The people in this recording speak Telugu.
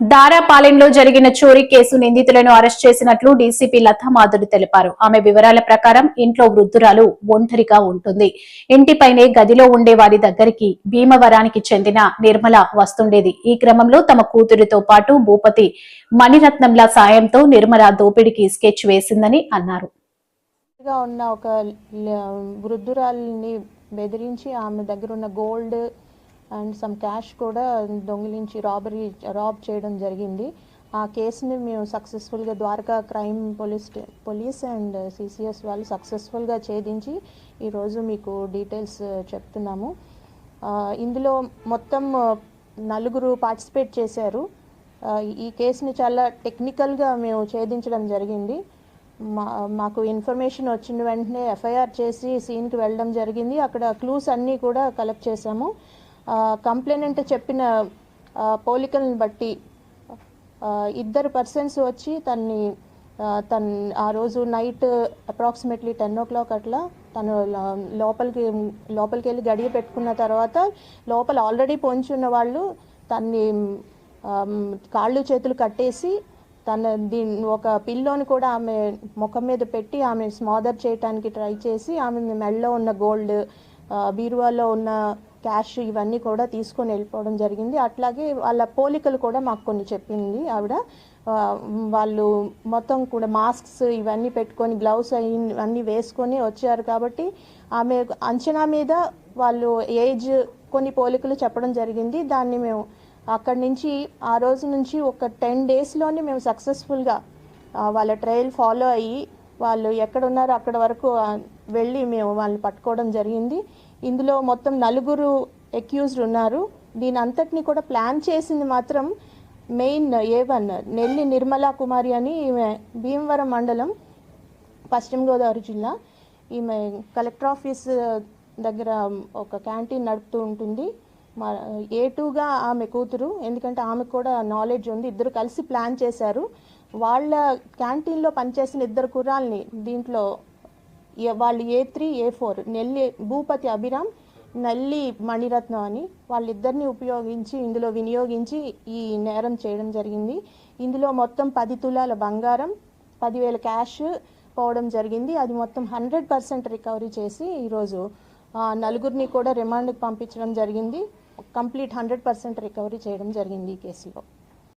దారాపాలెంలో జరిగిన చోరీ కేసు నిందితులను అరెస్ట్ చేసినట్లు డీసీపీ లతా మాధురి తెలిపారు. ఆమె వివరాల ప్రకారం ఇంట్లో వృద్ధురాలు ఒంటరిగా ఉంటుంది. ఇంటిపైనే గదిలో ఉండే వారి దగ్గరికి భీమవరానికి చెందిన నిర్మల వస్తుండేది. ఈ క్రమంలో తమ కూతురితో పాటు భూపతి మణిరత్నంల సాయంతో నిర్మల దోపిడీకి స్కెచ్ వేసిందని అన్నారు. ఉన్న ఒక వృద్ధురాలిని బెదిరించి ఆమె దగ్గర ఉన్న గోల్డ్ అండ్ సమ్ క్యాష్ కూడా దొంగిలించి రాబ్ చేయడం జరిగింది. ఆ కేసుని మేము సక్సెస్ఫుల్గా Dwarka crime police and CCS వాళ్ళు సక్సెస్ఫుల్గా ఛేదించి ఈరోజు మీకు డీటెయిల్స్ చెప్తున్నాము. ఇందులో మొత్తం 4 పార్టిసిపేట్ చేశారు. ఈ కేసుని చాలా టెక్నికల్గా మేము ఛేదించడం జరిగింది. మాకు ఇన్ఫర్మేషన్ వచ్చిన వెంటనే ఎఫ్ఐఆర్ చేసి సీన్కి వెళ్ళడం జరిగింది. అక్కడ క్లూస్ అన్నీ కూడా కలెక్ట్ చేశాము. కంప్లైనెంట్ చెప్పిన పోలికలను బట్టి 2 పర్సన్స్ వచ్చి తను ఆ రోజు నైట్ అప్రాక్సిమేట్లీ 10 o'clock అట్లా తను లోపలికి వెళ్ళి గడియ పెట్టుకున్న తర్వాత లోపల ఆల్రెడీ పొంచున్న వాళ్ళు తన్ని కాళ్ళు చేతులు కట్టేసి ఒక పిల్లోని కూడా ఆమె ముఖం మీద పెట్టి ఆమె స్మాదర్ చేయడానికి ట్రై చేసి ఆమె మెడలో ఉన్న గోల్డ్, బీరువాలో ఉన్న క్యాష్ ఇవన్నీ కూడా తీసుకొని వెళ్ళిపోవడం జరిగింది. అట్లాగే వాళ్ళ పోలికలు కూడా మాకు కొన్ని చెప్పింది ఆవిడ. వాళ్ళు మొత్తం కూడా మాస్క్స్ ఇవన్నీ పెట్టుకొని గ్లౌస్ అన్నీ వేసుకొని వచ్చారు కాబట్టి ఆమె అంచనా మీద వాళ్ళు ఏజ్ కొన్ని పోలికలు చెప్పడం జరిగింది. దాన్ని మేము అక్కడి నుంచి ఆ రోజు నుంచి ఒక 10 daysలోనే మేము సక్సెస్ఫుల్గా వాళ్ళ ట్రయల్ ఫాలో అయ్యి వాళ్ళు ఎక్కడ ఉన్నారో అక్కడ వరకు వెళ్ళి మేము వాళ్ళని పట్టుకోవడం జరిగింది. ఇందులో మొత్తం 4 అక్యూజ్డ్ ఉన్నారు. దీని అంతటిని కూడా ప్లాన్ చేసింది మాత్రం మెయిన్ A1 నెల్లి నిర్మలా కుమారి అని, ఈమె భీమవరం మండలం, పశ్చిమ గోదావరి జిల్లా. ఈమె కలెక్టర్ ఆఫీస్ దగ్గర ఒక క్యాంటీన్ నడుపుతూ ఉంటుంది. A2గా ఆమె కూతురు, ఎందుకంటే ఆమెకు కూడా నాలెడ్జ్ ఉంది. ఇద్దరు కలిసి ప్లాన్ చేశారు. వాళ్ళ క్యాంటీన్లో పనిచేసిన 2 కుర్రాల్ని దీంట్లో వాళ్ళు A3, A4 నెల్లి భూపతి అభిరామ్, నల్లి మణిరత్నం అని వాళ్ళిద్దరిని ఇందులో వినియోగించి ఈ నేరం చేయడం జరిగింది. ఇందులో మొత్తం 10 తులాల బంగారం, 10,000 క్యాష్ పోవడం జరిగింది. అది మొత్తం 100% రికవరీ చేసి ఈరోజు 4 కూడా రిమాండ్కి పంపించడం జరిగింది. కంప్లీట్ 100% రికవరీ చేయడం జరిగింది ఈ కేసులో.